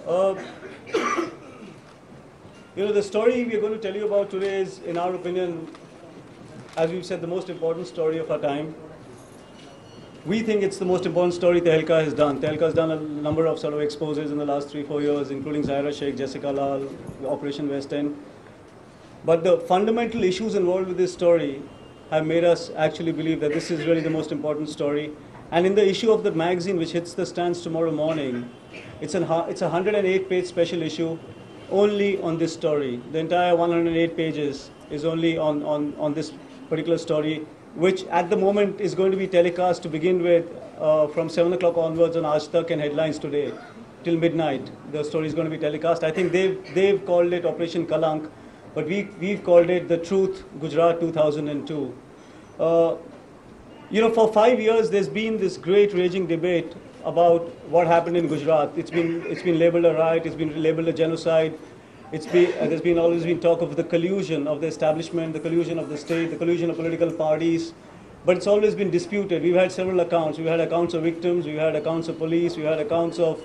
Uh, the story we are going to tell you about today is, in our opinion, as we've said, the most important story of our time. We think it's the most important story Tehelka has done. Tehelka has done a number of sort of exposes in the last 3-4 years, including Zaira Sheikh, Jessica Lal, Operation West End. But the fundamental issues involved with this story have made us actually believe that this is really the most important story. And in the issue of the magazine, which hits the stands tomorrow morning, it's a 108-page special issue only on this story. The entire 108 pages is only on this particular story, which at the moment is going to be telecast to begin with from 7 o'clock onwards on Aaj Tak and Headlines today till midnight. The story is going to be telecast. I think they've called it Operation Kalank, but we've called it The Truth, Gujarat 2002. For 5 years there's been this great raging debate about what happened in Gujarat. It's been labeled a riot, it's been labeled a genocide. There's always been talk of the collusion of the establishment, the collusion of the state, the collusion of political parties, but it's always been disputed. We've had several accounts. We've had accounts of victims, we've had accounts of police, we've had accounts of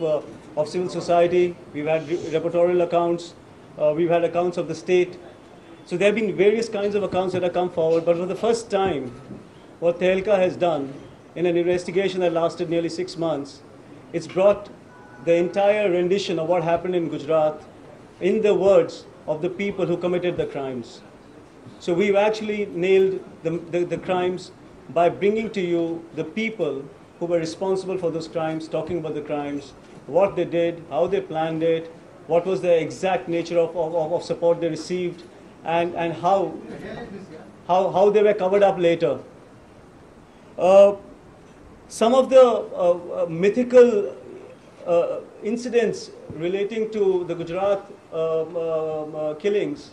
civil society, we've had reportorial accounts, we've had accounts of the state. So there have been various kinds of accounts that have come forward, but for the first time, what Tehelka has done in an investigation that lasted nearly 6 months, it's brought the entire rendition of what happened in Gujarat in the words of the people who committed the crimes. So we've actually nailed the crimes by bringing to you the people who were responsible for those crimes, talking about the crimes, what they did, how they planned it, what was the exact nature of support they received, and how they were covered up later. Some of the mythical incidents relating to the Gujarat killings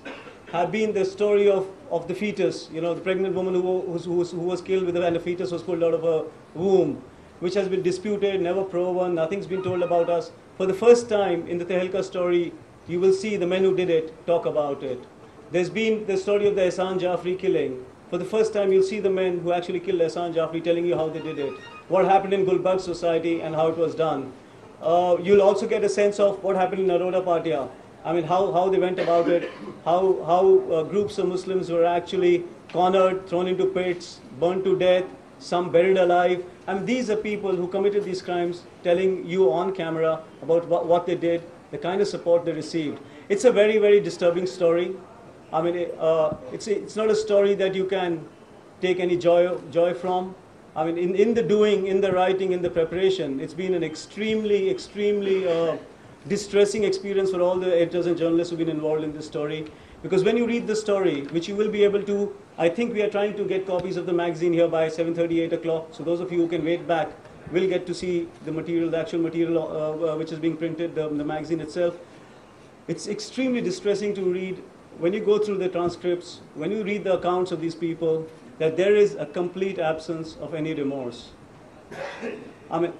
have been the story of the fetus, the pregnant woman who was killed and the fetus was pulled out of her womb, which has been disputed, never proven, nothing's been told about us. For the first time in the Tehelka story, you will see the men who did it talk about it. There's been the story of the Ehsan Jafri killing. For the first time, you'll see the men who actually killed Ehsan Jafri telling you how they did it, what happened in Gulbarg society and how it was done. You'll also get a sense of what happened in Naroda Patia. I mean, how they went about it, how groups of Muslims were actually cornered, thrown into pits, burned to death, some buried alive. I mean, these are people who committed these crimes telling you on camera about what they did, the kind of support they received. It's a very, very disturbing story. I mean, it's not a story that you can take any joy from. I mean, in the doing, in the writing, in the preparation, it's been an extremely, extremely distressing experience for all the editors and journalists who've been involved in this story. Because when you read the story, which you will be able to, I think we are trying to get copies of the magazine here by 7:30, 8 o'clock. So those of you who can wait back will get to see the material, the actual material which is being printed, the magazine itself. It's extremely distressing to read when you go through the transcripts, when you read the accounts of these people, that there is a complete absence of any remorse. I mean,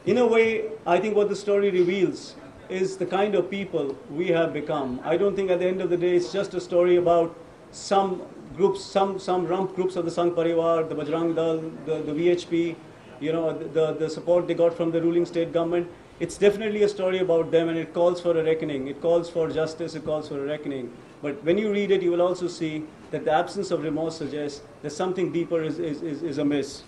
in a way, I think what the story reveals is the kind of people we have become. I don't think at the end of the day it's just a story about some groups, some rump groups of the Sangh Parivar, the Bajrang Dal, the VHP, the support they got from the ruling state government. It's definitely a story about them, and it calls for a reckoning. It calls for justice, it calls for a reckoning. But when you read it, you will also see that the absence of remorse suggests that something deeper is amiss.